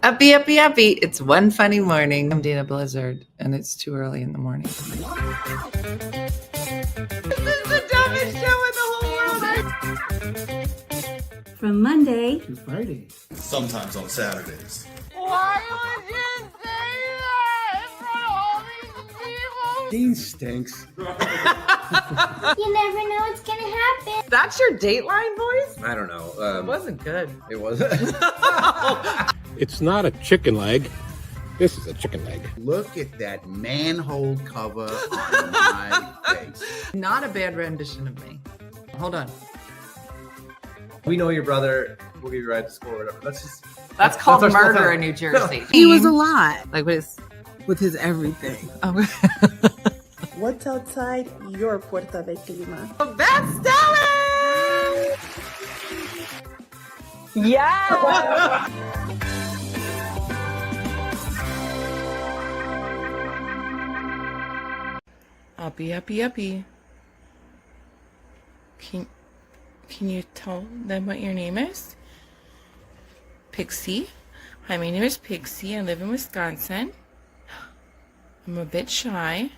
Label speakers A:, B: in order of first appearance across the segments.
A: Uppy, uppy, uppy. It's one funny morning. I'm Dana Blizzard, and it's too early in the morning. This is the dumbest show in the whole world.
B: From Monday
C: to Friday.
D: Sometimes on Saturdays.
A: Why would you say that in front of all these people?
C: Dean stinks.
E: You never know what's gonna happen.
A: That's your Dateline voice?
F: I don't know.
A: It wasn't good.
F: It wasn't.
G: It's not a chicken leg. This is a chicken leg.
C: Look at that manhole cover on my face.
A: Not a bad rendition of me. Hold on.
F: We know your brother. We'll give you a ride to school or whatever.
A: That's called
F: our small
A: murder
F: town.
A: in New Jersey.
H: He was a lot
A: Like what is?
H: with his everything.
A: Oh,
I: What's outside your Puerta de Clima?
A: that's Dallas!
I: Yeah!
J: Uppy, uppy, uppy. Can you tell them what your name is? Pixie. Hi, my name is Pixie. I live in Wisconsin. I'm a bit shy.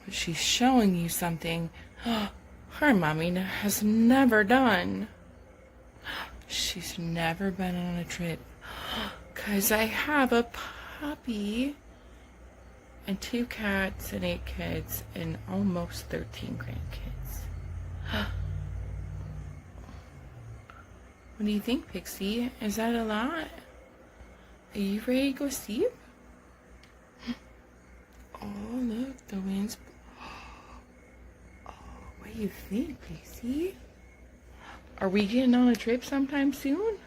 J: But she's showing you something her mommy has never done. She's never been on a trip. 'Cause I have a puppy and 2 cats and 8 kids and almost 13 grandkids. What do you think, Pixie? Is that a lot? Are you ready to go sleep? Oh, look, the wind's... Oh, what do you think, Pixie? Are we getting on a trip sometime soon?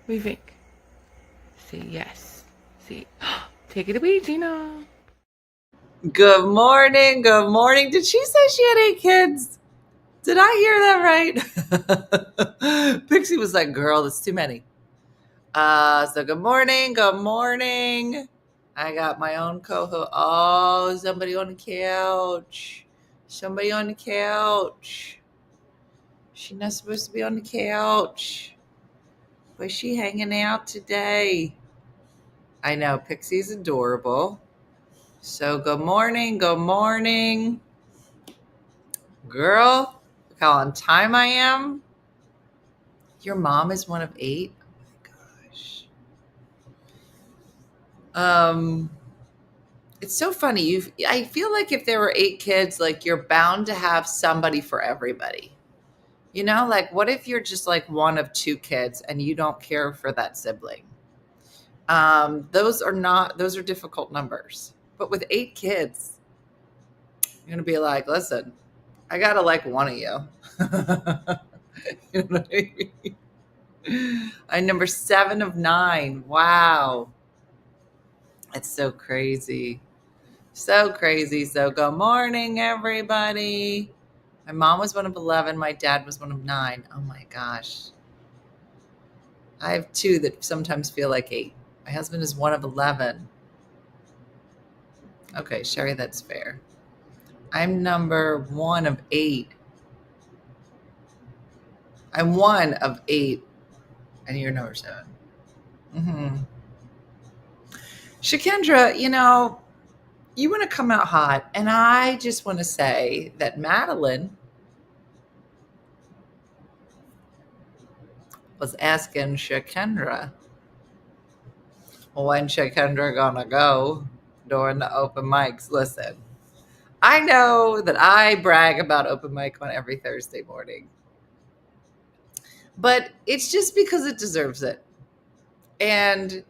J: What do you think? Say yes. See, take it away, Gina.
A: Good morning. Good morning. Did she say she had 8 kids? Did I hear that right? Pixie was like, girl, that's too many. So good morning. Good morning. I got my own co-host. Oh, somebody on the couch. Somebody on the couch. She's not supposed to be on the couch. Was she hanging out today? I know, Pixie's adorable. So good morning, good morning. Girl, look how on time I am. Your mom is one of 8? Oh my gosh. It's so funny. I feel like if there were 8 kids, like you're bound to have somebody for everybody. You know, like what if you're just like one of 2 kids and you don't care for that sibling? Those are difficult numbers. But with 8 kids, you're going to be like, listen, I got to like one of you. You know what I mean? I'm number 7 of 9. Wow. It's so crazy. So crazy. So good morning, everybody. My mom was one of 11. My dad was one of 9. Oh my gosh. I have 2 that sometimes feel like 8. My husband is one of 11. Okay, Sherry, that's fair. I'm number 1 of 8. I'm 1 of 8. And you're number 7. Shakendra, you know, you want to come out hot. And I just want to say that Madeline was asking Shakendra, when Shakendra gonna go during the open mics. Listen, I know that I brag about open mic on every Thursday morning, but it's just because it deserves it. And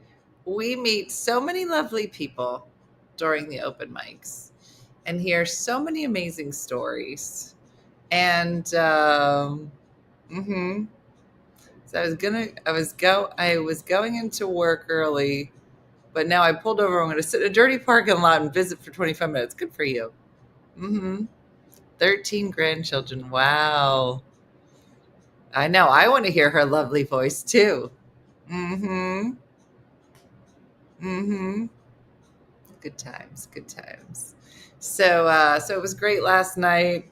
A: we meet so many lovely people during the open mics and hear so many amazing stories. And so I was going into work early, but now I pulled over. I'm going to sit in a dirty parking lot and visit for 25 minutes. Good for you. 13 grandchildren. Wow. I know. I want to hear her lovely voice too. Good times. So it was great last night.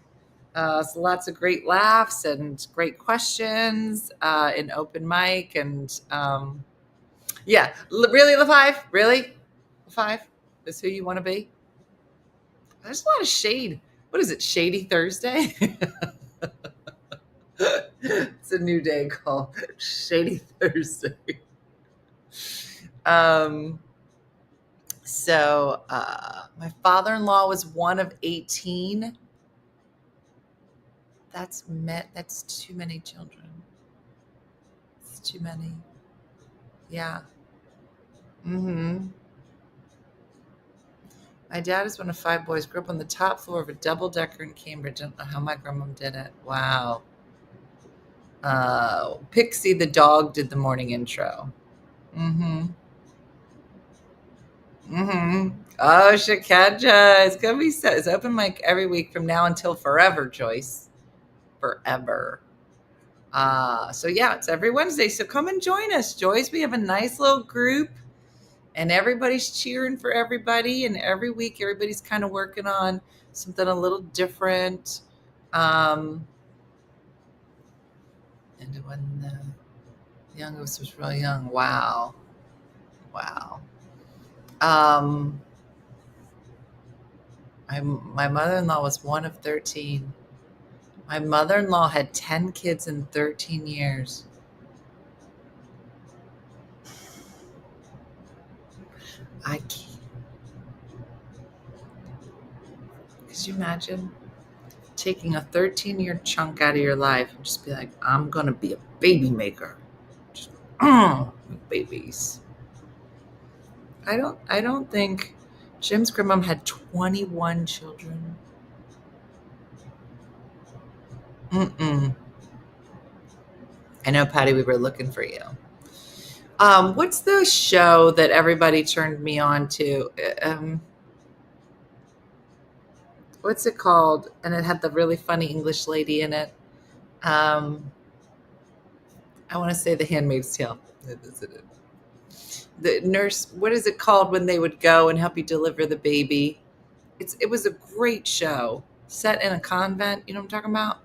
A: So lots of great laughs and great questions in open mic. And yeah, really, LaFive? Really? LaFive is who you want to be? There's a lot of shade. What is it, Shady Thursday? It's a new day called Shady Thursday. So my father-in-law was one of 18. That's too many children. It's too many. Yeah. Mm-hmm. My dad is one of 5 boys. Grew up on the top floor of a double-decker in Cambridge. I don't know how my grandma did it. Wow. Pixie the dog did the morning intro. Mm-hmm. Mm-hmm. Oh, Shakaja. It's gonna be it's open mic every week from now until forever, Joyce. Forever. So yeah, it's every Wednesday. So come and join us, Joyce. We have a nice little group and everybody's cheering for everybody. And every week, everybody's kind of working on something a little different. And when the youngest was really young, wow. My mother-in-law was one of 13. My mother-in-law had 10 kids in 13 years. I can't. Could you imagine taking a 13-year chunk out of your life and just be like, I'm going to be a baby maker. Just, babies. I don't think Jim's grandmom had 21 children. Mm-mm. I know, Patty, we were looking for you. What's the show that everybody turned me on to? What's it called? And it had the really funny English lady in it. I want to say The Handmaid's Tale. The nurse, what is it called when they would go and help you deliver the baby? It was a great show set in a convent. You know what I'm talking about?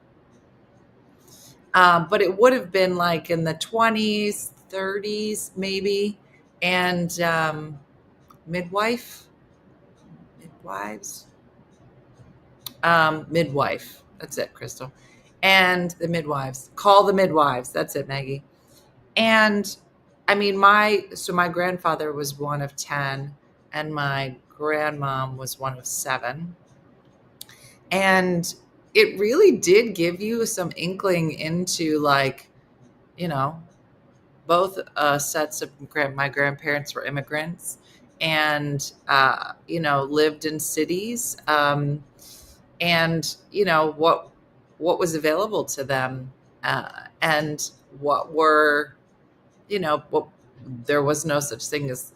A: But it would have been like in the 20s, 30s, maybe. And midwives. Midwife. That's it, Crystal. And the midwives. Call the midwives. That's it, Maggie. And I mean, my grandfather was one of 10 and my grandmom was one of 7. And it really did give you some inkling into, like, you know, both sets of my grandparents were immigrants and, lived in cities. And, what was available to them and what were, there was no such thing as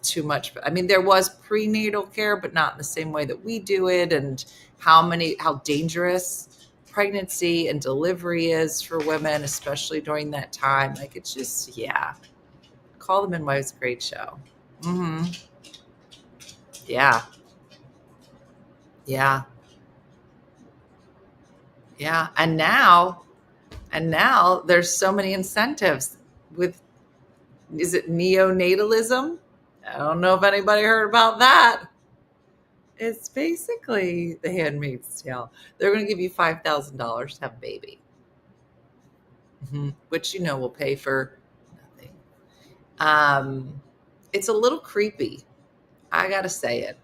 A: too much. I mean, there was prenatal care, but not in the same way that we do it. And how dangerous pregnancy and delivery is for women, especially during that time. Like, it's just, yeah. Call the Midwives, great show. Mm-hmm. Yeah. Yeah. Yeah. And now there's so many incentives with, is it neonatalism? I don't know if anybody heard about that. It's basically The Handmaid's Tale. They're going to give you $5,000 to have a baby, which will pay for nothing. It's a little creepy. I gotta say it.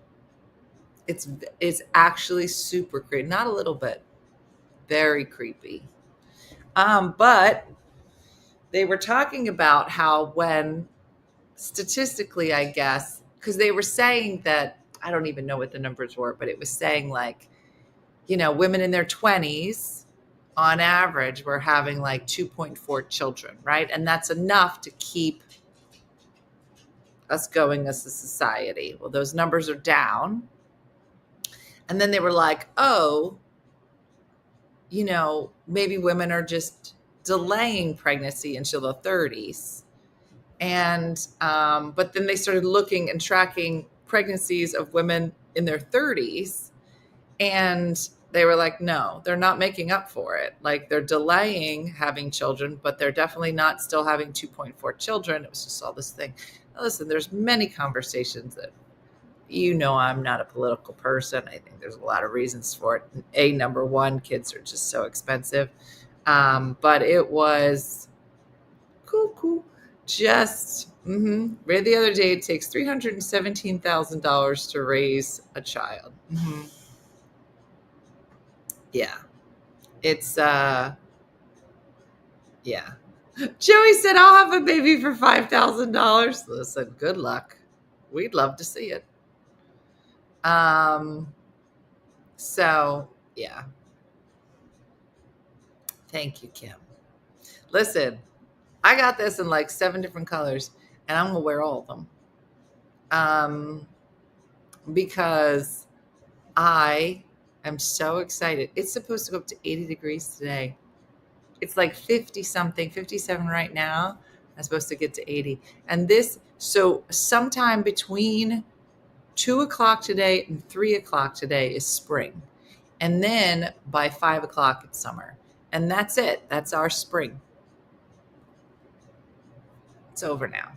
A: It's actually super creepy. Not a little bit, very creepy. But they were talking about how when statistically, I guess, because they were saying that, I don't even know what the numbers were, but it was saying like, women in their 20s on average were having like 2.4 children, right? And that's enough to keep us going as a society. Well, those numbers are down. And then they were like, oh, maybe women are just delaying pregnancy until the 30s. And, but then they started looking and tracking pregnancies of women in their 30s. And they were like, no, they're not making up for it. Like they're delaying having children, but they're definitely not still having 2.4 children. It was just all this thing. Now, listen, there's many conversations that, I'm not a political person. I think there's a lot of reasons for it. Number one, kids are just so expensive. But it was cool. Just read the other day, it takes $317,000 to raise a child. Yeah. It's yeah. Joey said, I'll have a baby for $5,000. Listen, good luck. We'd love to see it. So yeah. Thank you, Kim. Listen, I got this in like 7 different colors, and I'm gonna wear all of them. Because I am so excited. It's supposed to go up to 80 degrees today. It's like 50 something, 57 right now. I'm supposed to get to 80. And so sometime between 2 o'clock today and 3 o'clock today is spring. And then by 5 o'clock, it's summer. And that's it. That's our spring. It's over now.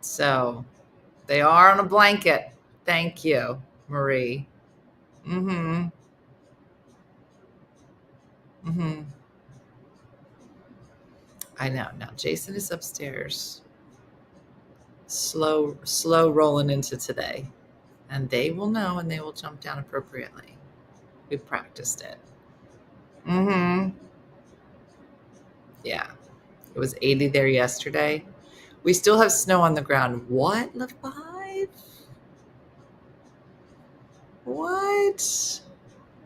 A: So they are on a blanket. Thank you, Marie. I know. Now Jason is upstairs. Slow rolling into today. And they will know and they will jump down appropriately. We practiced it. Yeah. It was 80 there yesterday. We still have snow on the ground. What, LaFive? What?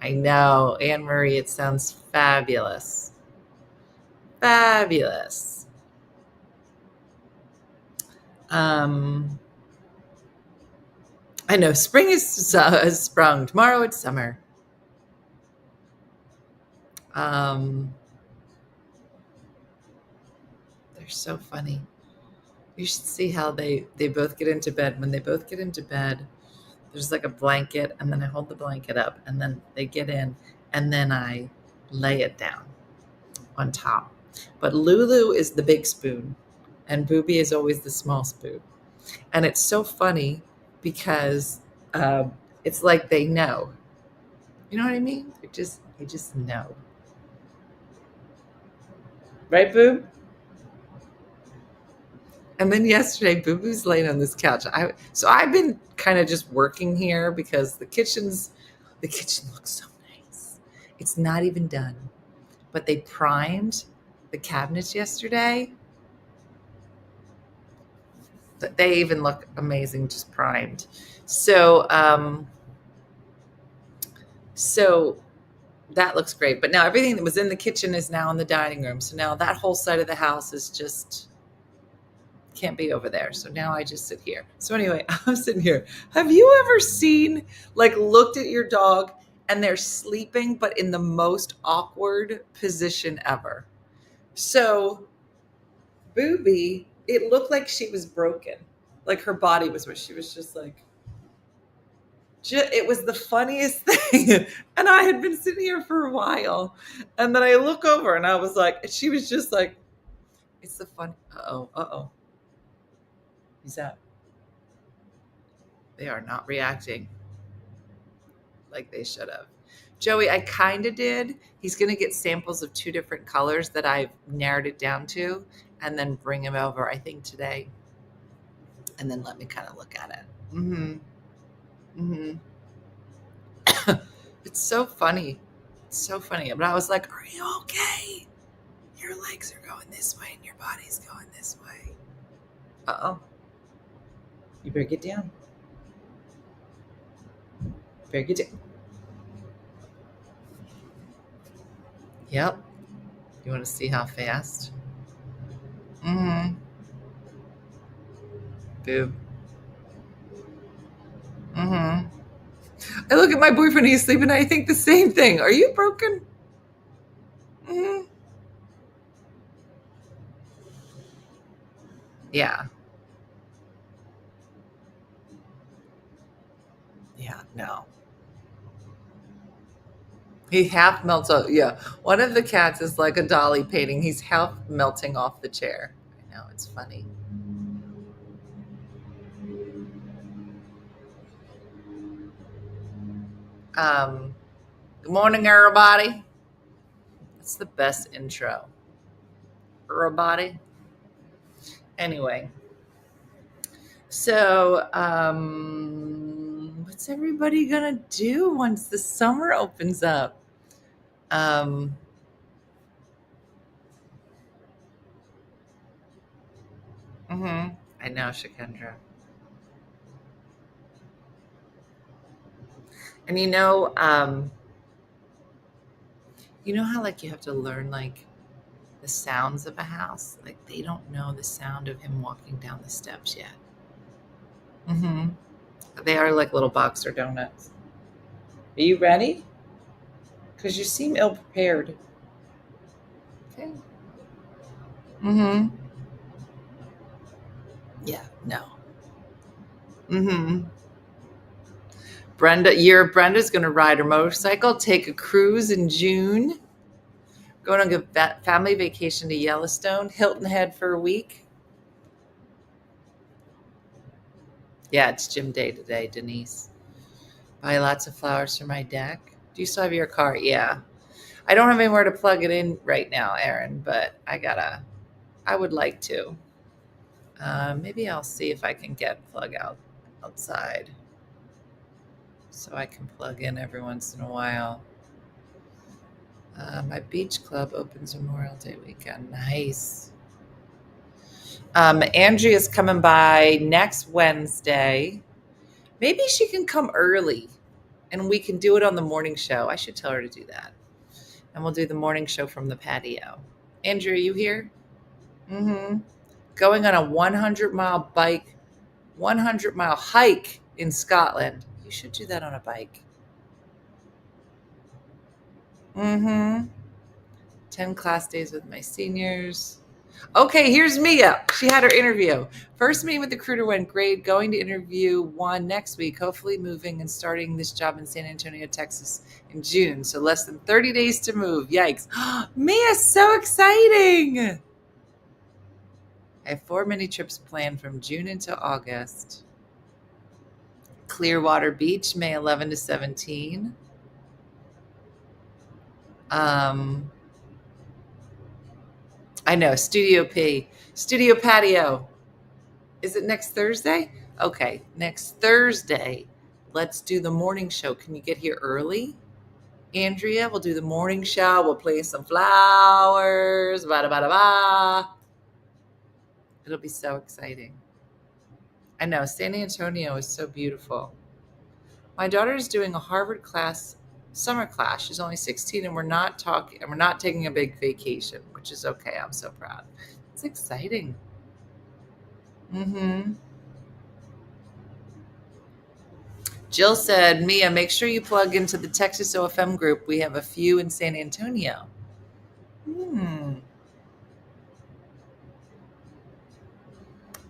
A: I know. Anne Marie, it sounds fabulous. Fabulous. I know. Spring has sprung. Tomorrow it's summer. They're so funny. You should see how they both get into bed. When they both get into bed, there's like a blanket, and then I hold the blanket up, and then they get in, and then I lay it down on top. But Lulu is the big spoon, and Booby is always the small spoon. And it's so funny because it's like they know. You know what I mean? They just know. Right, Boob? And then yesterday, Boo Boo's laying on this couch. So I've been kind of just working here because the kitchen looks so nice. It's not even done, but they primed the cabinets yesterday. They even look amazing, just primed. So that looks great. But now everything that was in the kitchen is now in the dining room. So now that whole side of the house is just can't be over there. So now I just sit here. So anyway, I'm sitting here. Have you ever looked at your dog and they're sleeping, but in the most awkward position ever? So Booby, it looked like she was broken. Like her body was where she was just like, it was the funniest thing. And I had been sitting here for a while. And then I look over and I was like, she was just like, it's the fun. Uh-oh. Who's that? They are not reacting like they should have. Joey, I kind of did. He's going to get samples of 2 different colors that I've narrowed it down to and then bring him over, I think, today. And then let me kind of look at it. It's so funny. It's so funny. But I was like, are you okay? Your legs are going this way and your body's going this way. Uh-oh. You better get down. Better get down. Yep. You want to see how fast? Boob. I look at my boyfriend, he's sleeping, and I think the same thing. Are you broken? Yeah. Yeah, no. He half melts off. Yeah. One of the cats is like a dolly painting. He's half melting off the chair. I know, it's funny. Good morning, everybody. That's the best intro. Everybody. Anyway. So, what's everybody gonna do once the summer opens up? I know, Shakendra. And you know how like you have to learn like the sounds of a house? Like they don't know the sound of him walking down the steps yet. They are like little boxer donuts. Are you ready? Because you seem ill prepared. Okay. Yeah, no. Brenda's gonna ride her motorcycle, take a cruise in June. Going on a family vacation to Yellowstone, Hilton Head for a week. Yeah, it's gym day today, Denise. Buy lots of flowers for my deck. Do you still have your car? Yeah. I don't have anywhere to plug it in right now, Erin, but I would like to. Maybe I'll see if I can get plug out outside so I can plug in every once in a while. My beach club opens Memorial Day weekend. Nice. Andrea's coming by next Wednesday. Maybe she can come early and we can do it on the morning show. I should tell her to do that. And we'll do the morning show from the patio. Andrea, are you here? Going on a 100-mile 100-mile hike in Scotland. You should do that on a bike. 10 class days with my seniors. Okay, here's Mia. She had her interview. First meeting with the recruiter went great. Going to interview one next week, hopefully moving and starting this job in San Antonio, Texas in June. So less than 30 days to move. Yikes. Mia, so exciting. I have 4 mini trips planned from June until August. Clearwater Beach, May 11 to 17. I know, Studio P. Studio Patio. Is it next Thursday? Okay, next Thursday. Let's do the morning show. Can you get here early? Andrea, we'll do the morning show. We'll play some flowers. Ba da ba da ba. It'll be so exciting. I know, San Antonio is so beautiful. My daughter is doing a Harvard summer class. She's only 16 and we're not taking a big vacation, which is okay. I'm so proud. It's exciting. Jill said, Mia, make sure you plug into the Texas OFM group. We have a few in San Antonio.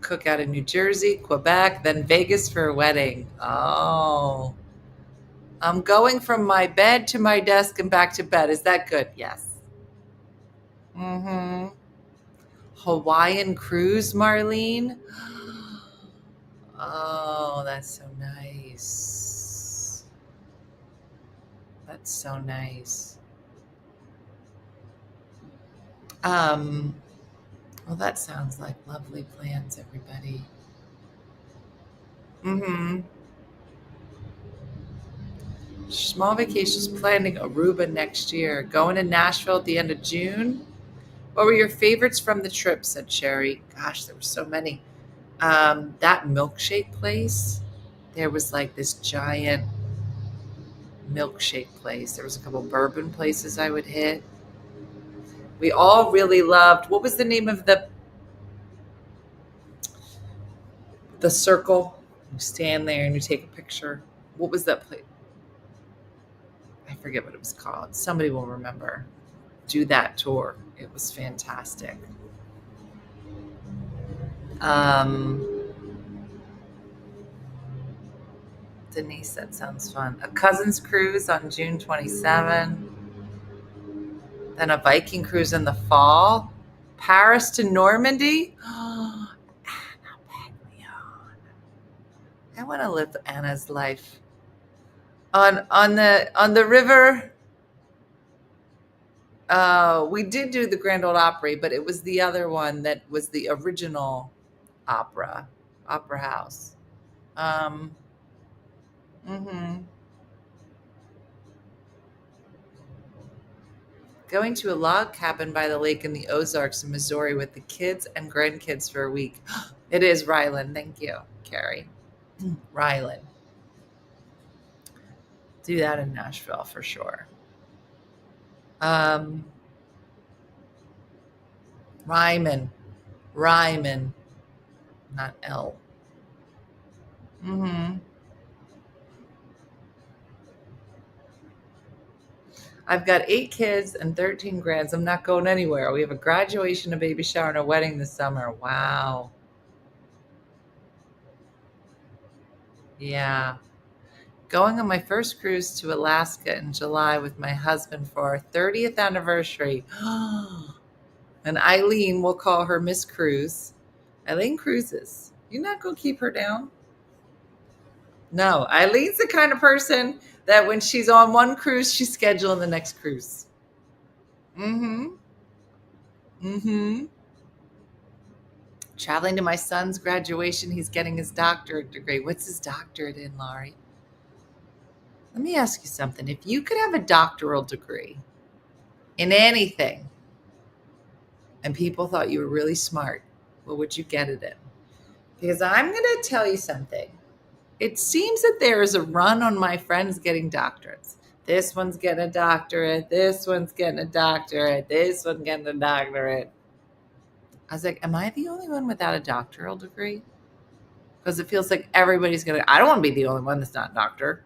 A: Cookout in New Jersey, Quebec, then Vegas for a wedding. Oh. I'm going from my bed to my desk and back to bed. Is that good? Yes. Hawaiian cruise, Marlene. Oh, that's so nice. That's so nice. Well, that sounds like lovely plans, everybody. Small vacations planning Aruba next year. Going to Nashville at the end of June. What were your favorites from the trip? Said Sherry. Gosh, there were so many. That milkshake place. There was like this giant milkshake place. There was a couple bourbon places I would hit. We all really loved. What was the name of the circle? You stand there and you take a picture. What was that place? I forget what it was called. Somebody will remember. Do that tour. It was fantastic. Denise, that sounds fun. A cousin's cruise on June 27. Then a Viking cruise in the fall. Paris to Normandy. Anna Paglione. I want to live Anna's life. On the river. We did do the Grand Ole Opry, but it was the other one that was the original opera house. Mm-hmm. Going to a log cabin by the lake in the Ozarks in Missouri with the kids and grandkids for a week. It is Ryland. Thank you, Carrie. Ryland. Do that in Nashville for sure. Ryman, not L. Mm-hmm. I've got 8 kids and 13 grands. I'm not going anywhere. We have a graduation, a baby shower, and a wedding this summer. Wow. Yeah. Going on my first cruise to Alaska in July with my husband for our 30th anniversary. And Eileen, we'll call her Miss Cruise. Eileen cruises. You're not going to keep her down? No. Eileen's the kind of person that when she's on one cruise, she's scheduling the next cruise. Mm-hmm. Mm-hmm. Traveling to my son's graduation. He's getting his doctorate degree. What's his doctorate in, Laurie? Let me ask you something. If you could have a doctoral degree in anything and people thought you were really smart, what would you get it in? Because I'm going to tell you something. It seems that there is a run on my friends getting doctorates. This one's getting a doctorate. This one's getting a doctorate. This one's getting a doctorate. I was like, am I the only one without a doctoral degree? Because it feels like everybody's going to, I don't want to be the only one that's not a doctor.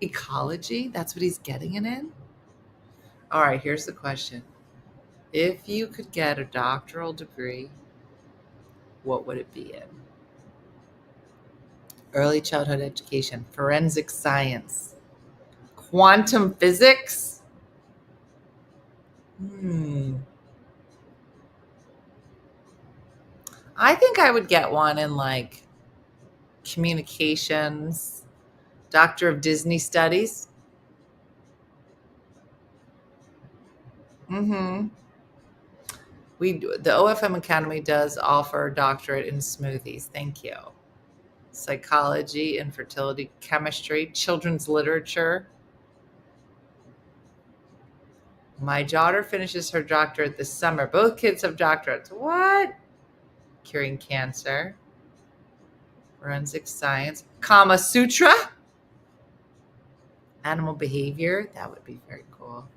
A: Ecology, that's what he's getting it in? All right, here's the question. If you could get a doctoral degree, what would it be in? Early childhood education, forensic science, quantum physics? I think I would get one in like communications, Doctor of Disney Studies. Mm-hmm. The OFM Academy does offer a doctorate in smoothies. Thank you. Psychology, infertility, chemistry, children's literature. My daughter finishes her doctorate this summer. Both kids have doctorates. What? Curing cancer. Forensic science. Kama Sutra. Animal behavior. That would be very cool.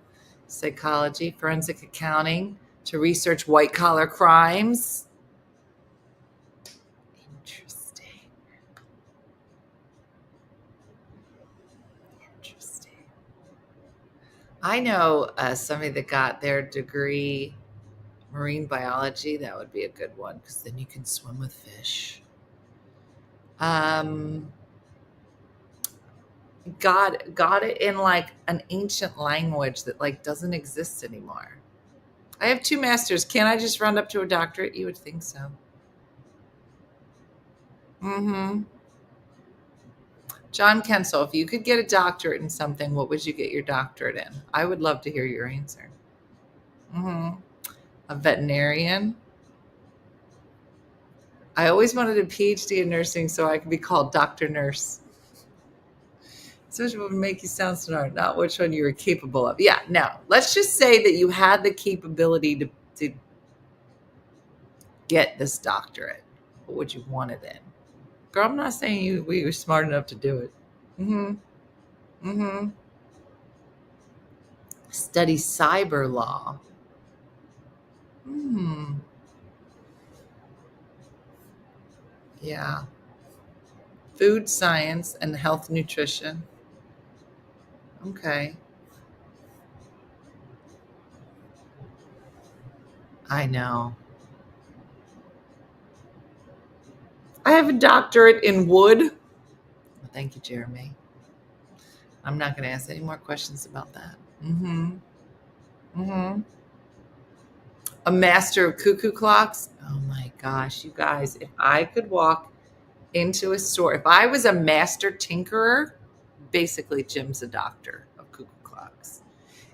A: Psychology, forensic accounting to research white-collar crimes. Interesting. I know somebody that got their degree marine biology. That would be a good one because then you can swim with fish. Got it in like an ancient language that like doesn't exist anymore. I have 2 masters. Can't I just run up to a doctorate? You would think so. Mm-hmm. John Kensel, if you could get a doctorate in something, what would you get your doctorate in? I would love to hear your answer. Mm-hmm. A veterinarian. I always wanted a PhD in nursing so I could be called Dr. Nurse. So which would make you sound smart, not which one you were capable of. Yeah, no. Let's just say that you had the capability to get this doctorate. What would you want it in? Girl, I'm not saying we were smart enough to do it. Mm-hmm. Mm-hmm. Study cyber law. Yeah. Food science and health nutrition. Okay. I know. I have a doctorate in wood. Well, thank you, Jeremy. I'm not going to ask any more questions about that. A master of cuckoo clocks. Oh my gosh, you guys, if I could walk into a store, if I was a master tinkerer, basically Jim's a doctor of cuckoo clocks.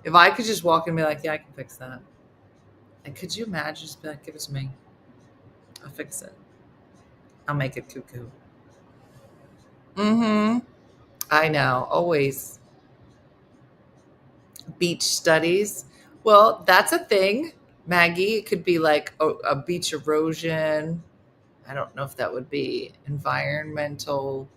A: If I could just walk in and be like, yeah, I can fix that. And could you imagine just be like, give it to me. I'll fix it. I'll make it cuckoo. I know, always. Beach studies. Well, that's a thing, Maggie. It could be like a beach erosion. I don't know if that would be environmental.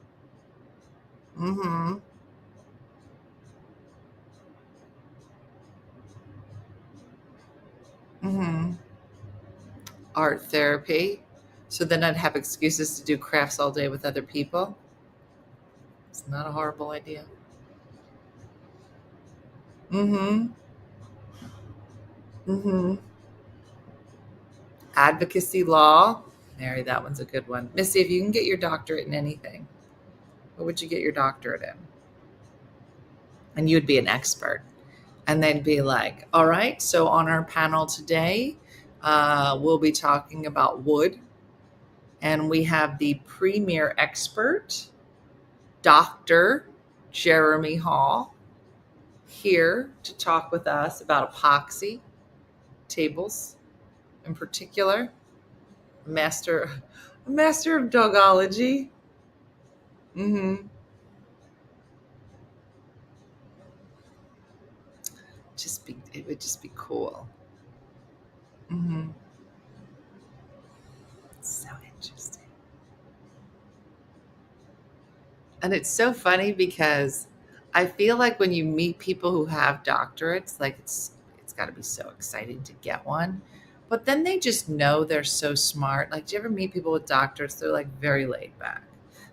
A: Art therapy. So then I'd have excuses to do crafts all day with other people. It's not a horrible idea. Advocacy law. Mary, that one's a good one. Missy, if you can get your doctorate in anything, what would you get your doctorate in? And you'd be an expert. And they'd be like, all right, so on our panel today, we'll be talking about wood. And we have the premier expert, Dr. Jeremy Hall, here to talk with us about epoxy tables in particular. A master of dogology. It would just be cool. So interesting. And it's so funny because I feel like when you meet people who have doctorates, like it's got to be so exciting to get one. But then they just know they're so smart. Like, do you ever meet people with doctorates? They're like very laid back.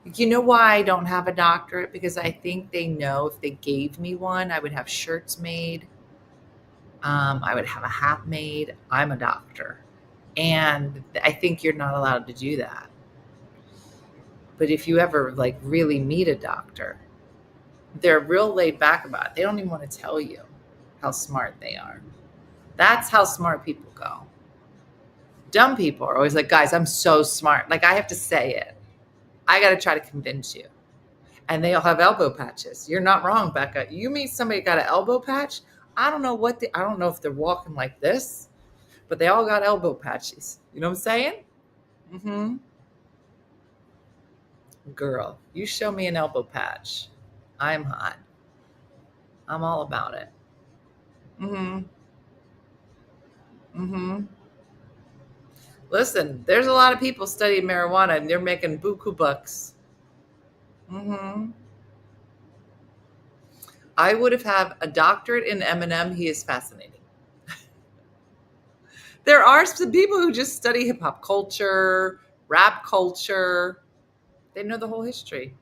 A: Like, you know why I don't have a doctorate? Because I think they know if they gave me one, I would have shirts made. I would have a hat made. I'm a doctor. And I think you're not allowed to do that. But if you ever like really meet a doctor, they're real laid back about it. They don't even want to tell you how smart they are. That's how smart people go. Dumb people are always like, guys, I'm so smart. Like, I have to say it. I got to try to convince you. And they all have elbow patches. You're not wrong, Becca. You meet somebody got an elbow patch. I don't know if they're walking like this, but they all got elbow patches. You know what I'm saying? Girl, you show me an elbow patch. I'm hot. I'm all about it. Listen, there's a lot of people studying marijuana and they're making buku bucks. I would have a doctorate in M&M. He is fascinating. There are some people who just study hip hop culture, rap culture. They know the whole history.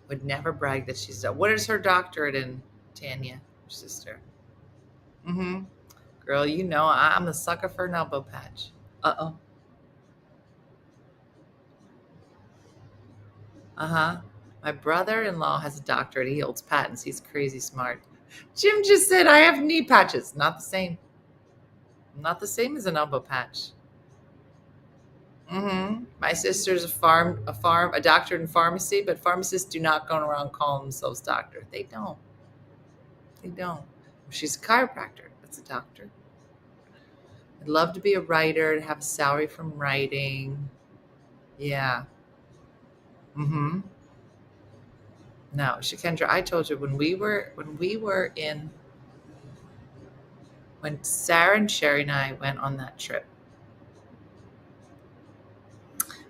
A: Would never brag that she's done. What is her doctorate in, Tanya, your sister? Girl, you know I'm a sucker for an elbow patch. Uh-oh. My brother-in-law has a doctorate. He holds patents. He's crazy smart. Jim just said I have knee patches. Not the same. Not the same as an elbow patch. My sister's a doctor in pharmacy, but pharmacists do not go around calling themselves doctor. They don't. She's a chiropractor. That's a doctor. I'd love to be a writer and have a salary from writing. Yeah. No, Shakendra, I told you when Sarah and Sherry and I went on that trip,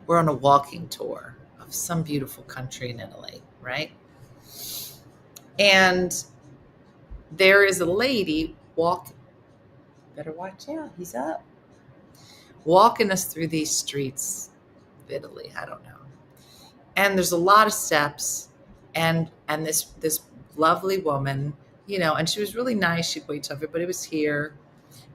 A: we're on a walking tour of some beautiful country in Italy, right? And there is a lady walking. Better watch out. He's up. Walking us through these streets of Italy. I don't know. And there's a lot of steps. And this lovely woman, and she was really nice. She'd wait till everybody was here.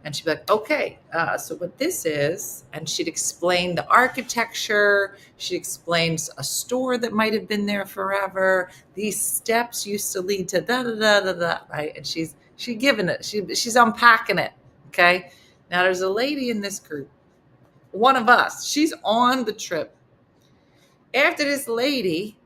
A: And she'd be like, okay, so what this is, and she'd explain the architecture. She explains a store that might have been there forever. These steps used to lead to da da da da da, right? And she's giving it. She's unpacking it. Okay. Now there's a lady in this group, one of us. She's on the trip. After this lady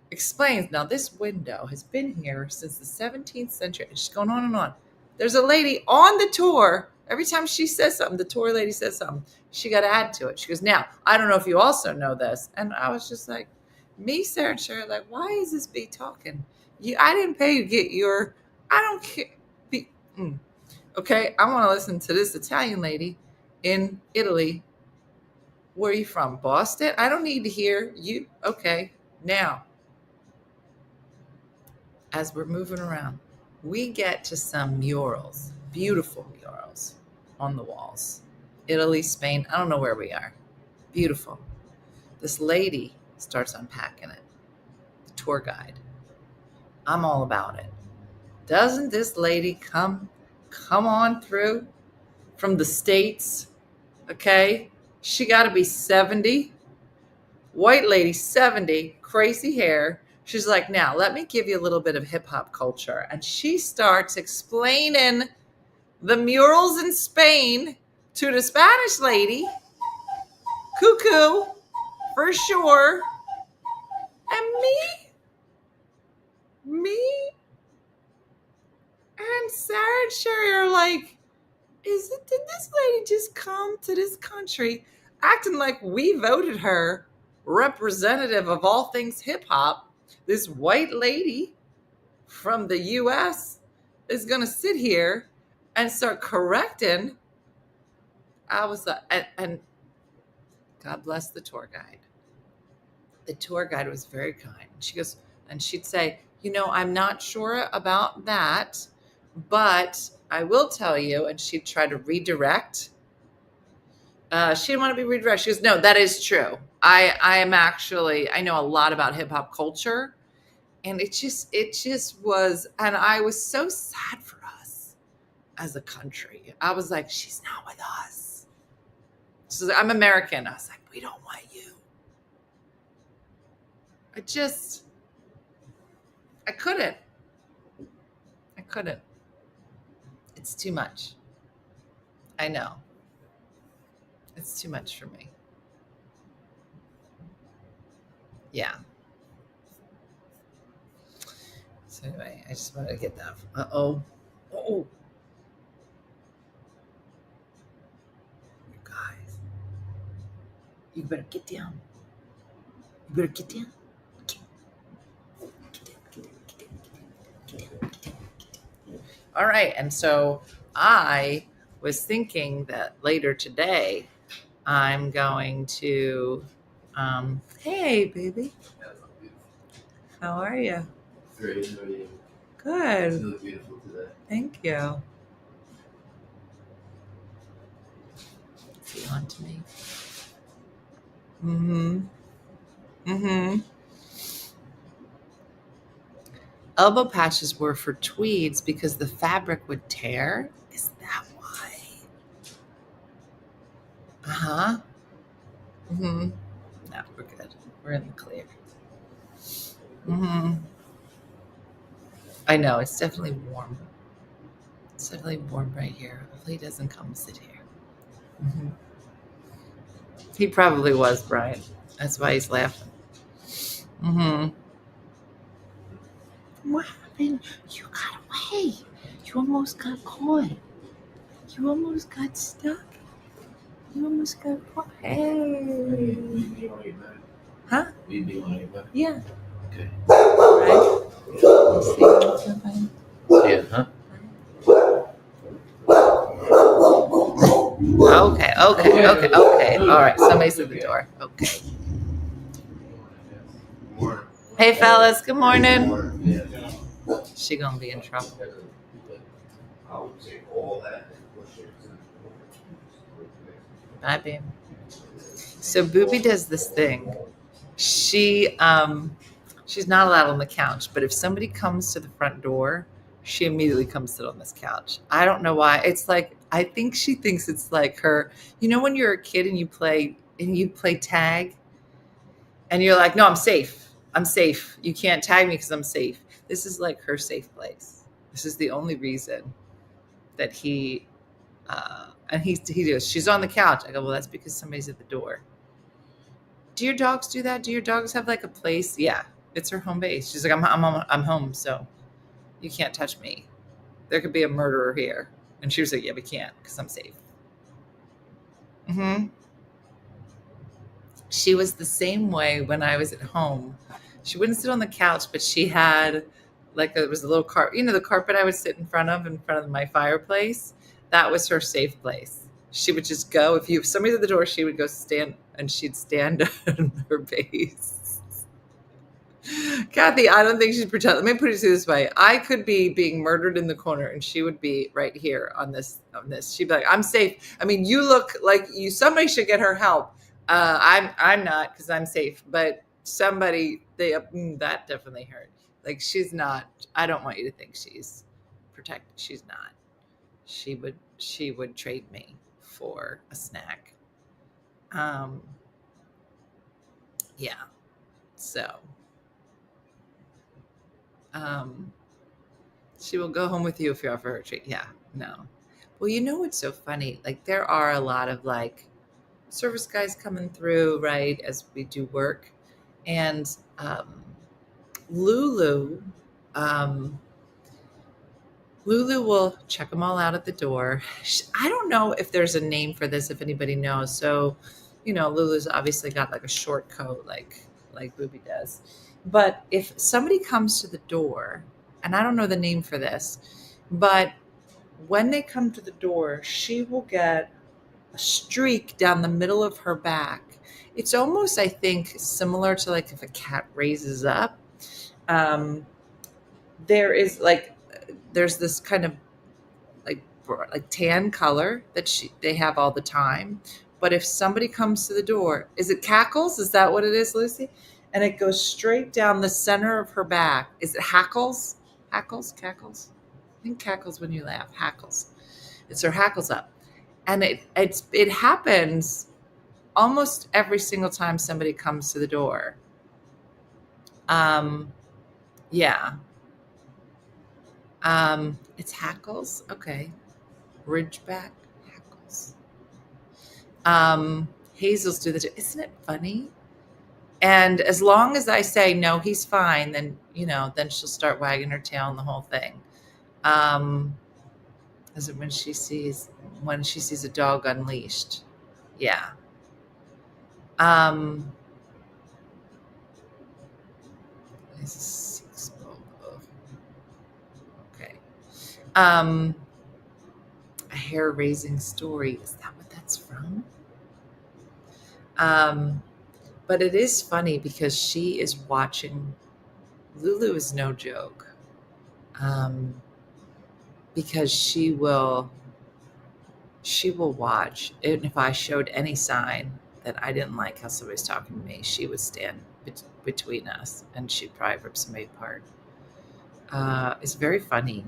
A: explains, now this window has been here since the 17th century. And she's going on and on. There's a lady on the tour. Every time she says something, the tour lady says something, she got to add to it. She goes, now, I don't know if you also know this. And I was just like, me, Sarah and Sherry, like, why is this bee talking? I didn't pay you to get your, I don't care. Okay, I want to listen to this Italian lady in Italy. Where are you from? Boston? I don't need to hear you. Okay, now, as we're moving around, we get to some murals, beautiful murals on the walls. Italy, Spain, I don't know where we are. Beautiful. This lady starts unpacking it. The tour guide. I'm all about it. Doesn't this lady come on through from the States? Okay. She got to be 70. White lady, 70, crazy hair. She's like, now, let me give you a little bit of hip hop culture. And she starts explaining the murals in Spain to the Spanish lady. Cuckoo, for sure. And me, and Sarah and Sherry are like, did this lady just come to this country acting like we voted her representative of all things hip hop? This white lady from the US is going to sit here and start correcting. I was like, and God bless the tour guide. The tour guide was very kind. She goes, and she'd say, I'm not sure about that, but I will tell you. And she'd try to redirect. She didn't want to be redirected. She goes, no, that is true. I know a lot about hip hop culture. And it just was, and I was so sad for us as a country. I was like, she's not with us. She's like, I'm American. I was like, we don't want you. I couldn't. It's too much. I know. It's too much for me. Yeah. So anyway, I just wanted to get that. Uh-oh. Oh. You guys. You better get down. Get down. All right. And so I was thinking that later today, I'm going to, hey, baby. How are you?
F: Great. How are you?
A: Good.
F: You look beautiful today.
A: Thank you. Feel on to me. Elbow patches were for tweeds because the fabric would tear. Is that why? Uh-huh. No, we're good. We're in the clear. I know, it's definitely warm. It's definitely warm right here. Hopefully he doesn't come sit here. He probably was, Brian. That's why he's laughing. What happened? You got away. You almost got caught. You almost got stuck. You almost got caught. Hey. Huh? Yeah.
F: Okay.
A: Right? You see what's happening?
F: Yeah, huh?
A: Okay. All right. Somebody's at the door. Okay. Hey, fellas. Good morning. She gonna be in trouble. Bye, babe. So Booby does this thing. She's not allowed on the couch, but if somebody comes to the front door, she immediately comes sit on this couch. I don't know why. It's like, I think she thinks it's like her, when you're a kid and you play tag and you're like, no, I'm safe. I'm safe. You can't tag me because I'm safe. This is like her safe place. This is the only reason that and he goes, she's on the couch. I go, well, that's because somebody's at the door. Do your dogs do that? Do your dogs have like a place? Yeah, it's her home base. She's like, I'm home, so you can't touch me. There could be a murderer here. And she was like, yeah, we can't because I'm safe. She was the same way when I was at home. She wouldn't sit on the couch, but she had it was a little carpet, the carpet I would sit in front of my fireplace. That was her safe place. She would just go, if somebody's at the door, she would go stand, and she'd stand on her base. Kathy, I don't think she's pretending. Let me put it this way. I could be being murdered in the corner and she would be right here on this. She'd be like, I'm safe. I mean, you look like somebody should get her help. I'm not because I'm safe, but somebody, that definitely hurt. Like, she's not, I don't want you to think she's protected. She's not. She would trade me for a snack. Yeah. So, she will go home with you if you offer her a treat. Yeah, no. Well, what's so funny? Like, there are a lot of service guys coming through, right, as we do work. And Lulu will check them all out at the door. I don't know if there's a name for this, if anybody knows. So, Lulu's obviously got like a short coat, like Ruby does. But if somebody comes to the door, and I don't know the name for this, but when they come to the door, she will get a streak down the middle of her back. It's almost, I think, similar to like if a cat raises up. There's this kind of like tan color that they have all the time. But if somebody comes to the door, is it cackles? Is that what it is, Lucy? And it goes straight down the center of her back. Is it hackles? Hackles? Cackles? I think cackles when you laugh. Hackles. It's her hackles up. And it happens almost every single time somebody comes to the door. Yeah. It's hackles. Okay. Ridgeback hackles. Hazel's do the, isn't it funny? And as long as I say, no, he's fine, then, then she'll start wagging her tail and the whole thing. Is it when she sees a dog unleashed? Yeah. Okay. A hair-raising story. Is that what that's from? But it is funny because she is watching. Lulu is no joke. Because she will watch. And if I showed any sign that I didn't like how somebody's talking to me, she would stand between us and she'd probably rip somebody apart. It's very funny.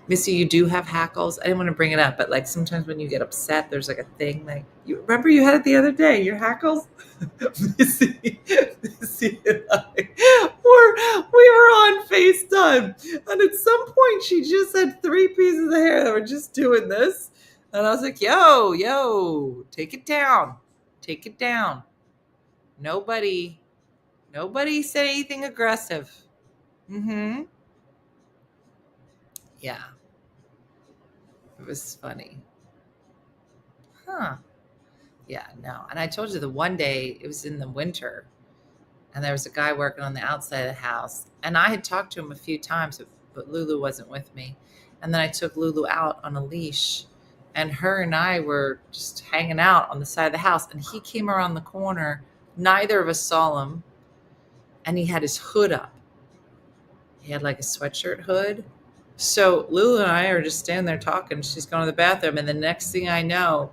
A: Missy, you do have hackles. I didn't want to bring it up, but like sometimes when you get upset, there's like a thing like you remember you had it the other day. Your hackles, Missy and I we were on FaceTime, and at some point she just had 3 pieces of hair that were just doing this, and I was like, "Yo, take it down, take it down." Nobody said anything aggressive. Yeah. It was funny. Huh. Yeah, no. And I told you the one day, it was in the winter, and there was a guy working on the outside of the house. And I had talked to him a few times, but Lulu wasn't with me. And then I took Lulu out on a leash, and her and I were just hanging out on the side of the house. And he came around the corner. Neither of us saw him. And he had his hood up. He had like a sweatshirt hood. So Lulu and I are just standing there talking. She's going to the bathroom. And the next thing I know,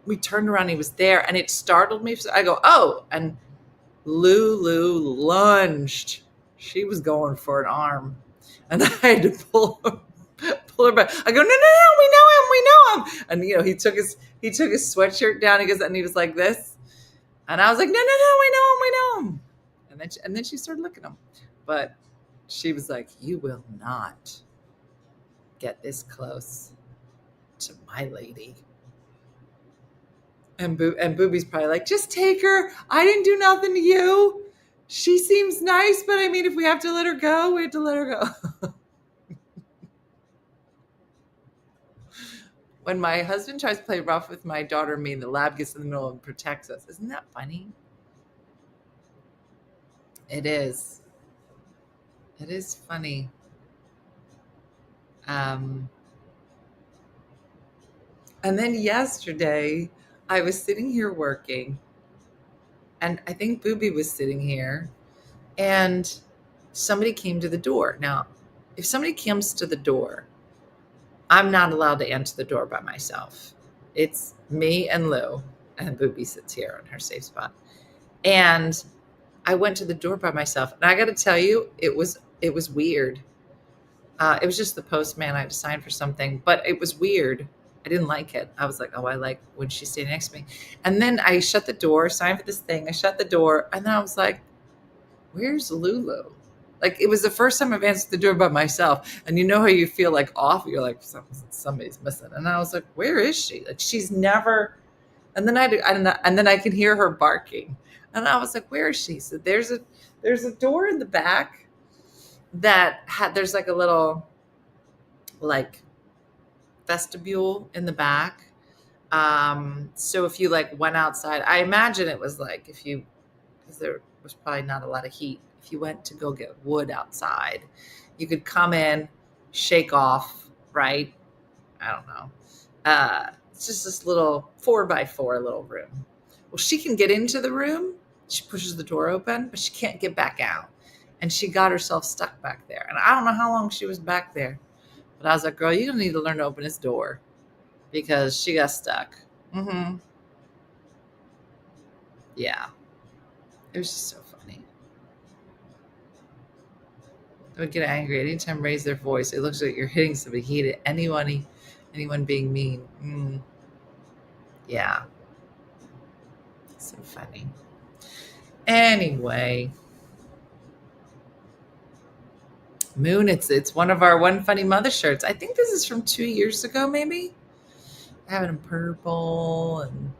A: we turned around. He was there. And it startled me. I go, oh. And Lulu lunged. She was going for an arm. And I had to pull her back. I go, no, we know him. And he took his sweatshirt down. He goes, and he was like this. And I was like, no, we know him. And then she started looking at him. But she was like, you will not get this close to my lady. And Booby's probably like, just take her. I didn't do nothing to you. She seems nice, but I mean, if we have to let her go, we have to let her go. When my husband tries to play rough with my daughter and me, the lab gets in the middle and protects us. Isn't that funny? It is. It is funny. And then yesterday, I was sitting here working, and I think Booby was sitting here, and somebody came to the door. Now, if somebody comes to the door, I'm not allowed to enter the door by myself. It's me and Lou, and Booby sits here in her safe spot. And I went to the door by myself, and I got to tell you, it was weird. It was just the postman. I had to sign for something, but it was weird. I didn't like it. I was like, oh, I like when she's standing next to me. And then I shut the door, signed for this thing. I shut the door, and then I was like, where's Lulu? Like, it was the first time I've answered the door by myself. And you know how you feel like off? You're like, somebody's missing. And I was like, where is she? Like, she's never. And then I can hear her barking. And I was like, where is she? So there's a door in the back there's like a little like vestibule in the back. So if you like went outside, I imagine it was like because there was probably not a lot of heat. If you went to go get wood outside, you could come in, shake off, right? I don't know. It's just this little 4x4 little room. Well, she can get into the room. She pushes the door open, but she can't get back out. And she got herself stuck back there. And I don't know how long she was back there. But I was like, girl, you're going to need to learn to open this door because she got stuck. Mm-hmm. Yeah. It was just so funny. They would get angry at any time, raise their voice. It looks like you're hitting somebody. Heated. Anyone being mean. Yeah. So funny. Anyway. Moon, it's one of our OneFunnyMother shirts. I think this is from 2 years ago, maybe. I have it in purple, and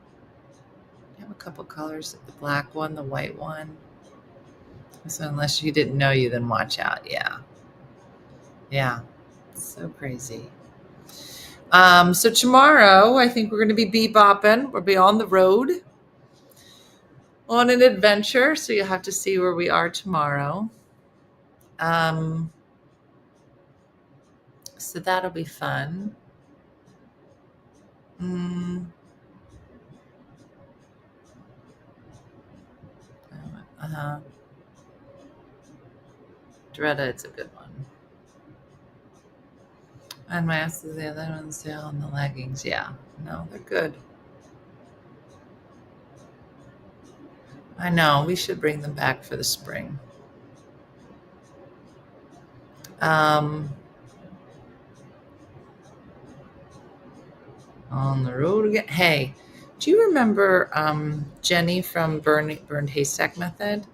A: I have a couple colors, the black one, the white one. So unless you didn't know you, then watch out. Yeah, it's so crazy. So tomorrow, I think we're going to be bebopping. We'll be on the road on an adventure, so you'll have to see where we are tomorrow. So that'll be fun. Doretta, it's a good one. And my ass is the other one on sale and the leggings. Yeah, no, they're good. I know, we should bring them back for the spring. On the road again. Hey, do you remember Jenny from Burned Haystack Method?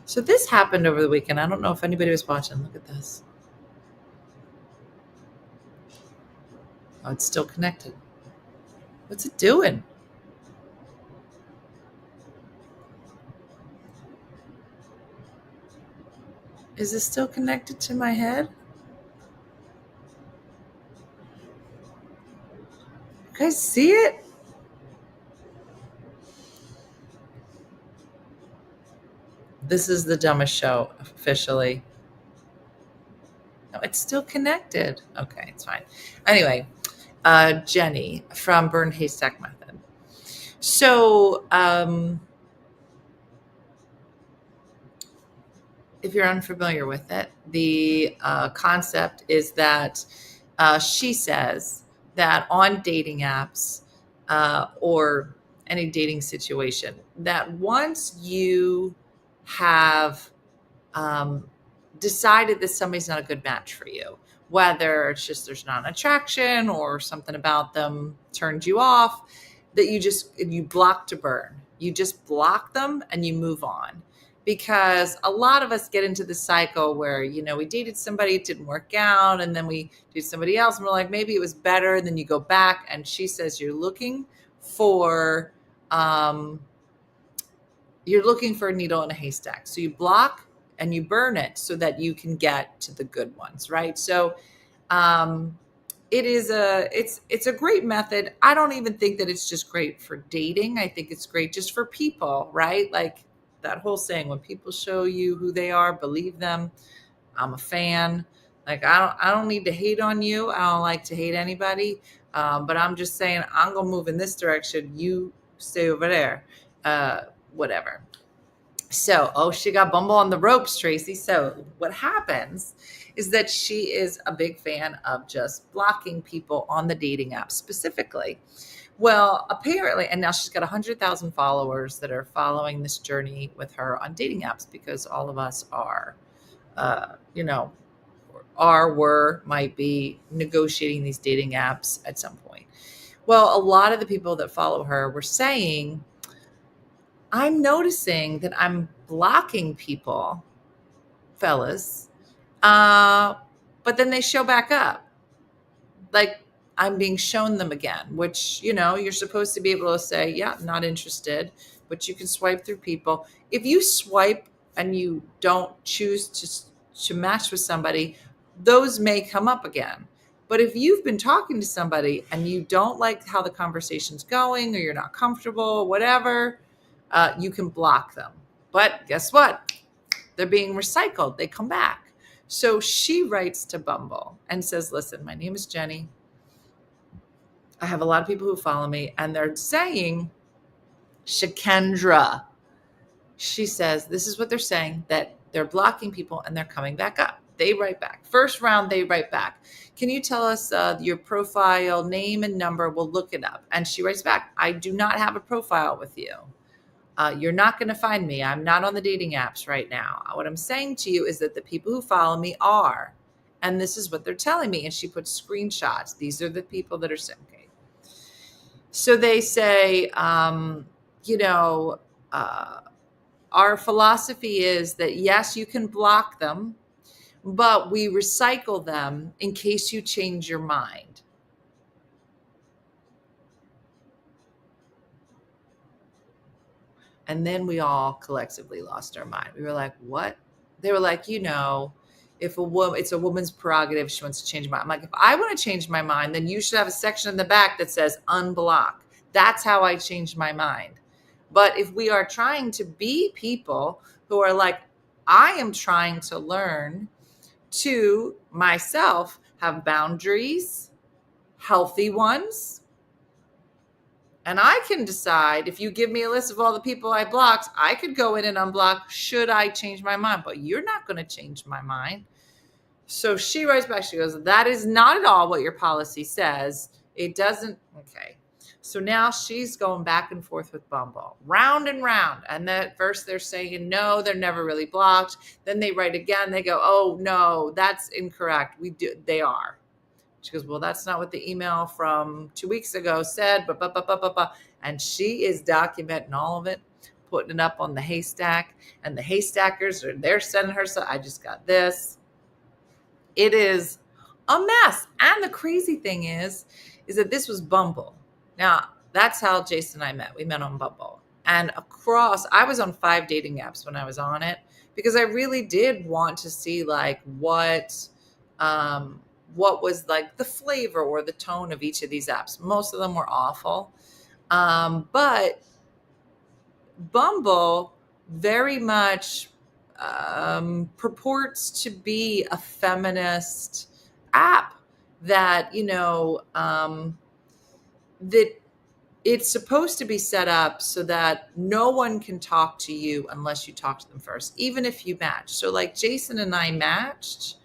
A: So this happened over the weekend. I don't know if anybody was watching. Look at this. Oh, it's still connected. What's it doing? Is this still connected to my head? You guys see it? This is the dumbest show officially. No, it's still connected. Okay, it's fine. Anyway, Jenny from Burned Haystack Method. So, if you're unfamiliar with it, the concept is that she says that on dating apps or any dating situation, that once you have decided that somebody's not a good match for you, whether it's just there's not an attraction or something about them turned you off, that you block to burn. You just block them and you move on. Because a lot of us get into the cycle where, we dated somebody, it didn't work out, and then we date somebody else and we're like, maybe it was better. And then you go back and she says you're looking for a needle in a haystack. So you block and you burn it so that you can get to the good ones, right? So it's a great method. I don't even think that it's just great for dating. I think it's great just for people, right? Like that whole saying, when people show you who they are, believe them. I'm a fan. Like I don't need to hate on you. I don't like to hate anybody. But I'm just saying I'm gonna move in this direction. You stay over there. Whatever. So, she got Bumble on the ropes, Tracy. So what happens is that she is a big fan of just blocking people on the dating apps specifically. Well, apparently, and now she's got 100,000 followers that are following this journey with her on dating apps, because all of us are, might be negotiating these dating apps at some point. Well, a lot of the people that follow her were saying, I'm noticing that I'm blocking people, fellas, but then they show back up. Like I'm being shown them again, which, you're supposed to be able to say, yeah, not interested, but you can swipe through people. If you swipe and you don't choose to match with somebody, those may come up again. But if you've been talking to somebody and you don't like how the conversation's going, or you're not comfortable, whatever, you can block them. But guess what? They're being recycled. They come back. So she writes to Bumble and says, listen, my name is Jenny. I have a lot of people who follow me, and they're saying, Shakendra. She says, this is what they're saying, that they're blocking people and they're coming back up. They write back. First round, they write back. Can you tell us your profile, name and number? We'll look it up. And she writes back, I do not have a profile with you. You're not going to find me. I'm not on the dating apps right now. What I'm saying to you is that the people who follow me are, and this is what they're telling me. And she puts screenshots. These are the people that are saying, okay. So they say, our philosophy is that, yes, you can block them, but we recycle them in case you change your mind. And then we all collectively lost our mind. We were like, what? They were like, if it's a woman's prerogative, she wants to change her mind. I'm like, if I want to change my mind, then you should have a section in the back that says unblock. That's how I change my mind. But if we are trying to be people who are like, I am trying to learn to myself have boundaries, healthy ones, and I can decide, if you give me a list of all the people I blocked, I could go in and unblock should I change my mind. But you're not going to change my mind. So she writes back, she goes, that is not at all what your policy says. It doesn't. Okay. So now she's going back and forth with Bumble, round and round. And at first they're saying, no, they're never really blocked. Then they write again. They go, oh, no, that's incorrect. They are. She goes, well, that's not what the email from 2 weeks ago said. And she is documenting all of it, putting it up on the haystack. And the haystackers they're sending her. So I just got this. It is a mess. And the crazy thing is that this was Bumble. Now, that's how Jason and I met. We met on Bumble. And I was on 5 dating apps when I was on it, because I really did want to see like what was like the flavor or the tone of each of these apps. Most of them were awful. But Bumble very much purports to be a feminist app that, that it's supposed to be set up so that no one can talk to you unless you talk to them first, even if you match. So like Jason and I matched,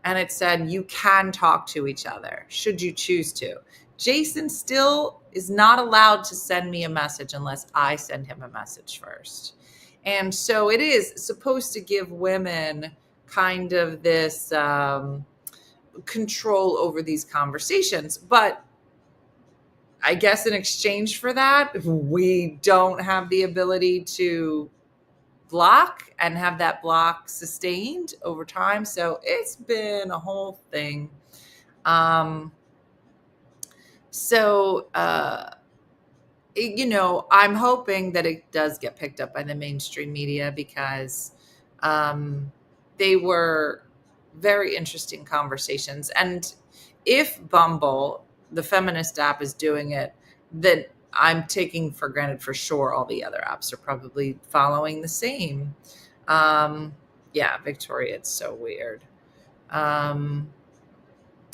A: and it said you can talk to each other should you choose to. Jason still is not allowed to send me a message unless I send him a message first. And so it is supposed to give women kind of this control over these conversations. But I guess in exchange for that, we don't have the ability to block and have that block sustained over time. So it's been a whole thing. So, I'm hoping that it does get picked up by the mainstream media because they were very interesting conversations. And if Bumble, the feminist app, is doing it, then I'm taking for granted for sure all the other apps are probably following the same. Yeah, Victoria, it's so weird.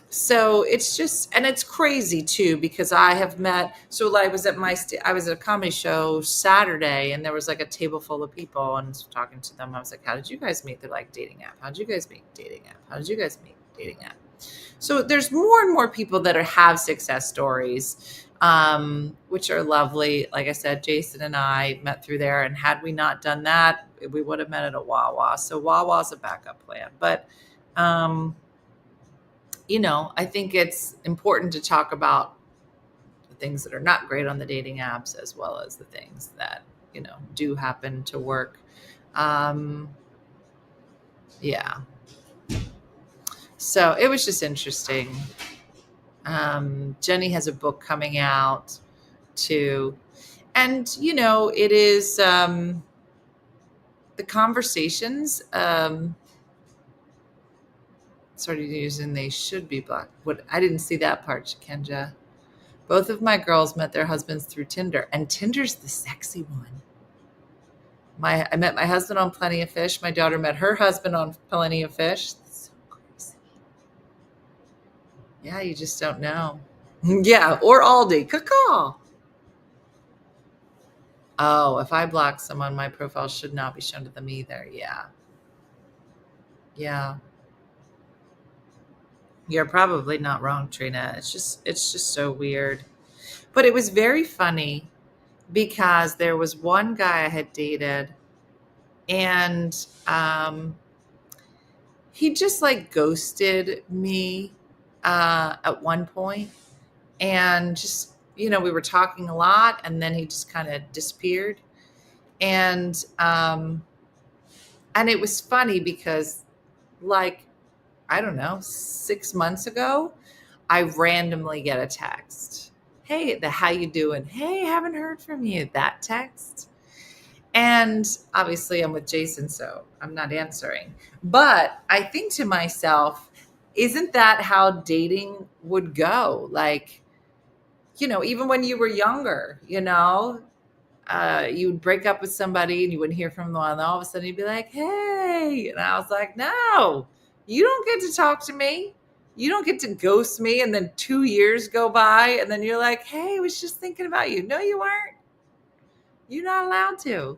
A: So it's just, and it's crazy too, because I have met, so I was at a comedy show Saturday, and there was like a table full of people, and I was talking to them. I was like, how did you guys meet? They're like, dating app. How did you guys meet? Dating app. How did you guys meet? Dating app. So there's more and more people that have success stories, which are lovely. Like I said, Jason and I met through there, and had we not done that, we would have met at a Wawa. So Wawa's a backup plan. But, I think it's important to talk about the things that are not great on the dating apps, as well as the things that, do happen to work. Yeah. So it was just interesting. Jenny has a book coming out too. And, it is the conversations, started using they should be blocked. What, I didn't see that part, Kenja. Both of my girls met their husbands through Tinder, and Tinder's the sexy one. I met my husband on Plenty of Fish. My daughter met her husband on Plenty of Fish. That's so crazy. Yeah, you just don't know. Yeah, or Aldi. Caw. Oh, if I block someone, my profile should not be shown to them either. Yeah. Yeah. You're probably not wrong, Trina. It's just so weird. But it was very funny because there was one guy I had dated, and he just like ghosted me at one point, and just, we were talking a lot, and then he just kind of disappeared. And it was funny because, like, I don't know, 6 months ago, I randomly get a text. Hey, how you doing? Hey, haven't heard from you. That text. And obviously I'm with Jason, so I'm not answering. But I think to myself, isn't that how dating would go? Like, even when you were younger, you would break up with somebody and you wouldn't hear from them, and all of a sudden you'd be like, hey. And I was like, no, you don't get to talk to me. You don't get to ghost me. And then 2 years go by, and then you're like, hey, I was just thinking about you. No, you weren't. You're not allowed to,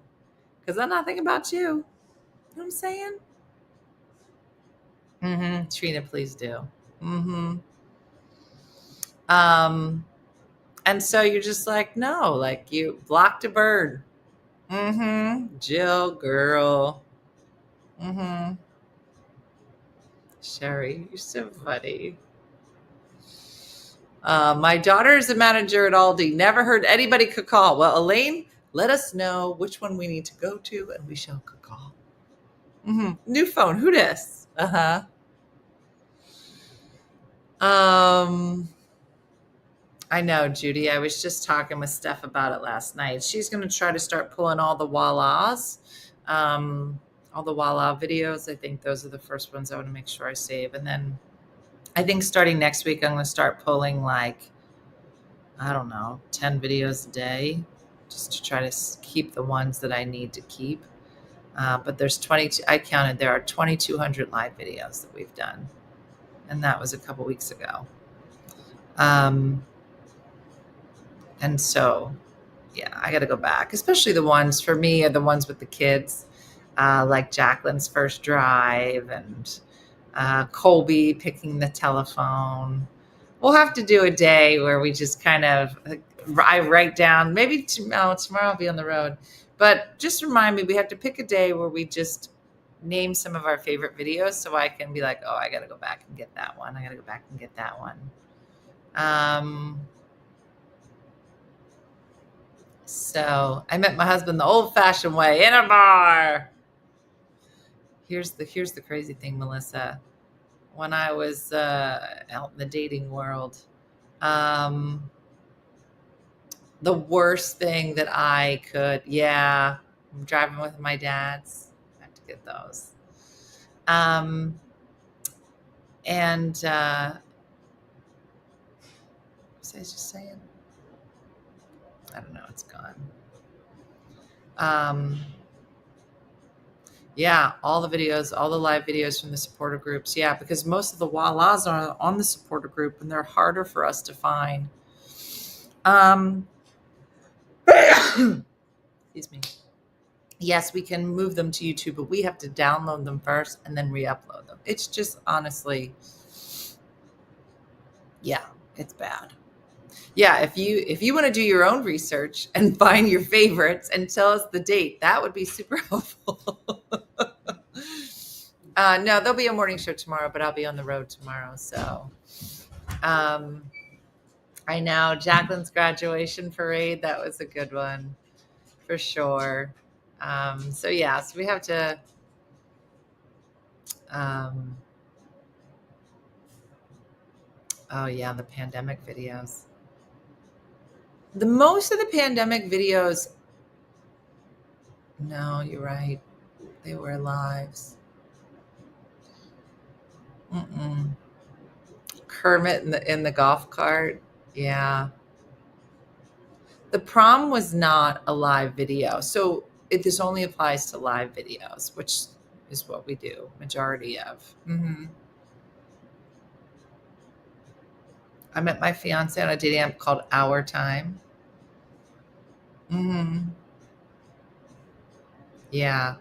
A: because I'm not thinking about you. You know what I'm saying? Trina, please do. And so you're just like, no, like, you blocked a bird. Jill, girl. Sherry, you're so funny. My daughter is a manager at Aldi. Never heard anybody could call. Well, Elaine, let us know which one we need to go to, and we shall call. New phone. Who dis? I know, Judy. I was just talking with Steph about it last night. She's going to try to start pulling all the Wallas, all the Walla videos. I think those are the first ones I want to make sure I save. And then I think starting next week, I'm going to start pulling, like, I don't know, 10 videos a day, just to try to keep the ones that I need to keep. But there's 22, I counted, there are 2,200 live videos that we've done. And that was a couple weeks ago. And so, yeah, I got to go back, especially the ones for me are the ones with the kids, like Jacqueline's first drive, and Colby picking the telephone. We'll have to do a day where we just kind of, I write down, maybe tomorrow I'll be on the road, but just remind me, we have to pick a day where we just name some of our favorite videos so I can be like, oh, I got to go back and get that one. I got to go back and get that one. So I met my husband the old-fashioned way in a bar. Here's the crazy thing, Melissa. When I was out in the dating world, the worst thing that I could, I'm driving with my dad's. I have to get those. And what was I just saying? I don't know. It's gone. Yeah, all the videos, all the live videos from the supporter groups. Yeah, because most of the Walas are on the supporter group and they're harder for us to find. Excuse me. Yes, we can move them to YouTube, but we have to download them first and then re-upload them. It's just honestly, yeah, it's bad. Yeah, if you want to do your own research and find your favorites and tell us the date, that would be super helpful. No, there'll be a morning show tomorrow, but I'll be on the road tomorrow. So I know Jacqueline's graduation parade, that was a good one for sure. So we have to the pandemic videos. The most of the pandemic videos, no, you're right. They were lives. Kermit in the golf cart. Yeah. The prom was not a live video. So this only applies to live videos, which is what we do, majority of. I met my fiance on a dating app called Our Time. Yeah.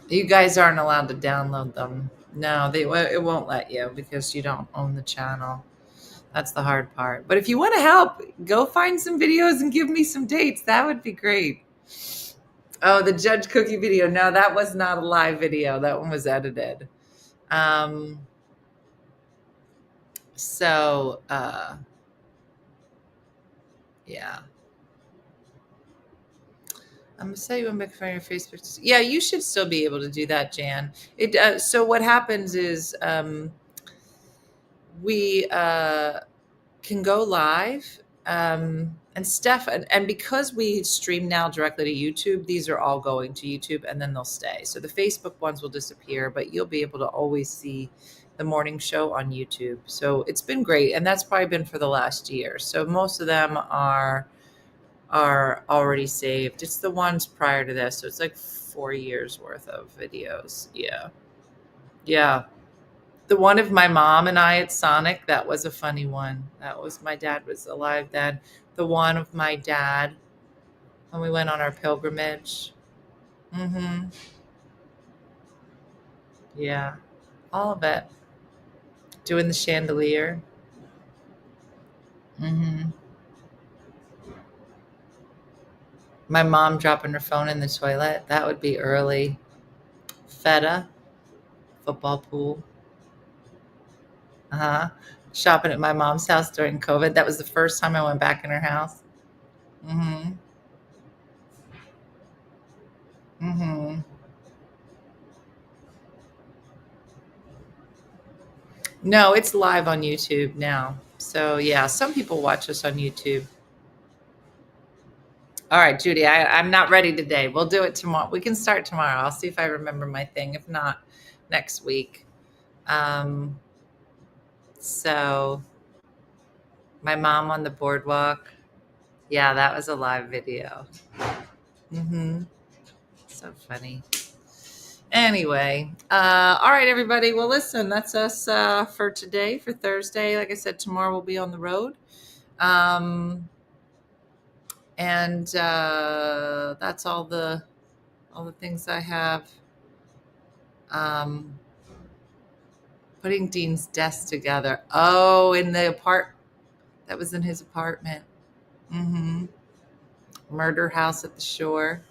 A: You guys aren't allowed to download them. No, it won't let you because you don't own the channel. That's the hard part. But if you want to help, go find some videos and give me some dates. That would be great. Oh, the Judge Cookie video. No, that was not a live video. That one was edited. Yeah. I'm gonna say you want to make fun of your Facebook. Yeah, you should still be able to do that, Jan. So what happens is we can go live, and Steph, and because we stream now directly to YouTube, these are all going to YouTube and then they'll stay. So the Facebook ones will disappear, but you'll be able to always see the morning show on YouTube. So it's been great, and that's probably been for the last year. So most of them are already saved. It's the ones prior to this, so it's like 4 years worth of videos. Yeah. The one of my mom and I at Sonic, that was a funny one. That was, my dad was alive then. The one of my dad when we went on our pilgrimage. Yeah, all of it. Doing the chandelier. My mom dropping her phone in the toilet. That would be early. Feta. Football pool. Shopping at my mom's house during COVID. That was the first time I went back in her house. No, it's live on YouTube now. So yeah, some people watch us on YouTube. All right, Judy, I'm not ready today. We'll do it tomorrow. We can start tomorrow. I'll see if I remember my thing. If not, next week. So my mom on the boardwalk. Yeah, that was a live video. So funny. Anyway, all right, everybody. Well, listen, that's us for today, for Thursday. Like I said, tomorrow we'll be on the road. And that's all the things I have. Putting Dean's desk together. Oh, in the that was in his apartment. Murder house at the shore.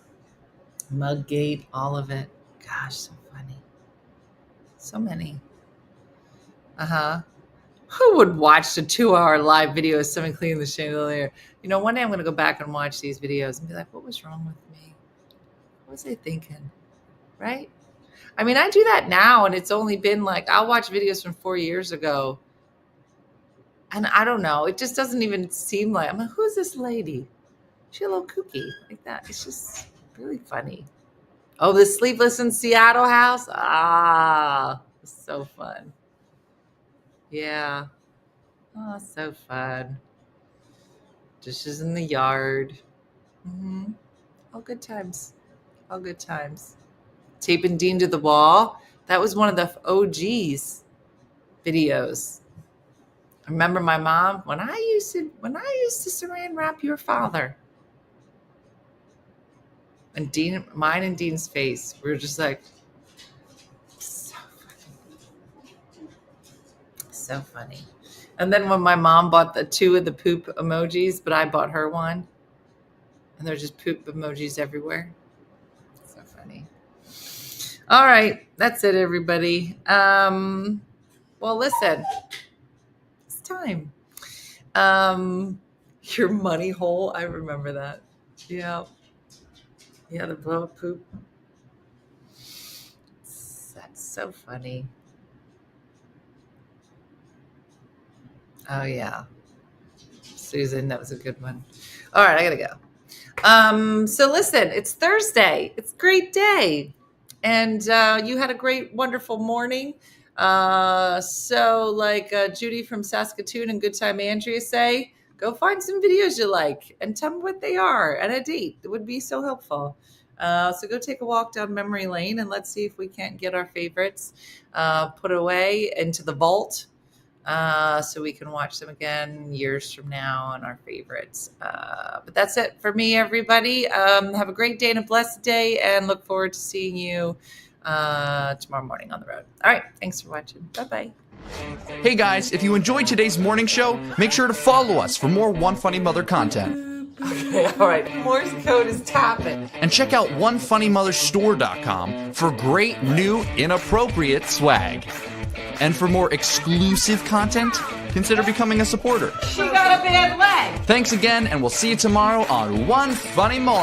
A: Muggate, all of it. Gosh, so funny. So many. Who would watch a 2-hour live video of someone cleaning the chandelier? You know, one day I'm going to go back and watch these videos and be like, what was wrong with me? What was I thinking? Right? I mean, I do that now, and it's only been like, I'll watch videos from 4 years ago. And I don't know. It just doesn't even seem like, I'm like, who's this lady? She's a little kooky like that. It's just really funny. Oh, the Sleepless in Seattle house? Ah, it's so fun. Yeah. Oh, so fun. Dishes in the yard. All good times. All good times. Taping Dean to the wall. That was one of the OGs videos. I remember my mom when I used to saran wrap your father. And Dean, mine and Dean's face, we were just like, so funny. So funny. And then when my mom bought the 2 of the poop emojis, but I bought her one, and there's just poop emojis everywhere. So funny. All right, that's it, everybody. Well, listen, it's time. Your money hole, I remember that. Yeah. Yeah, the blow up poop. That's so funny. Oh, yeah. Susan, that was a good one. All right, I got to go. So listen, it's Thursday. It's a great day. And you had a great, wonderful morning. So like Judy from Saskatoon and Good Time Andrea say, go find some videos you like and tell me what they are and a date. It would be so helpful. So go take a walk down memory lane and let's see if we can't get our favorites put away into the vault so we can watch them again years from now on our favorites. But that's it for me, everybody. Have a great day and a blessed day and look forward to seeing you tomorrow morning on the road. All right. Thanks for watching. Bye-bye.
B: Hey guys, if you enjoyed today's morning show, make sure to follow us for more One Funny Mother content.
A: Okay, all right. Morse code is tapping.
B: And check out OneFunnyMotherStore.com for great new inappropriate swag. And for more exclusive content, consider becoming a supporter.
A: She got a bad leg.
B: Thanks again, and we'll see you tomorrow on One Funny Morning.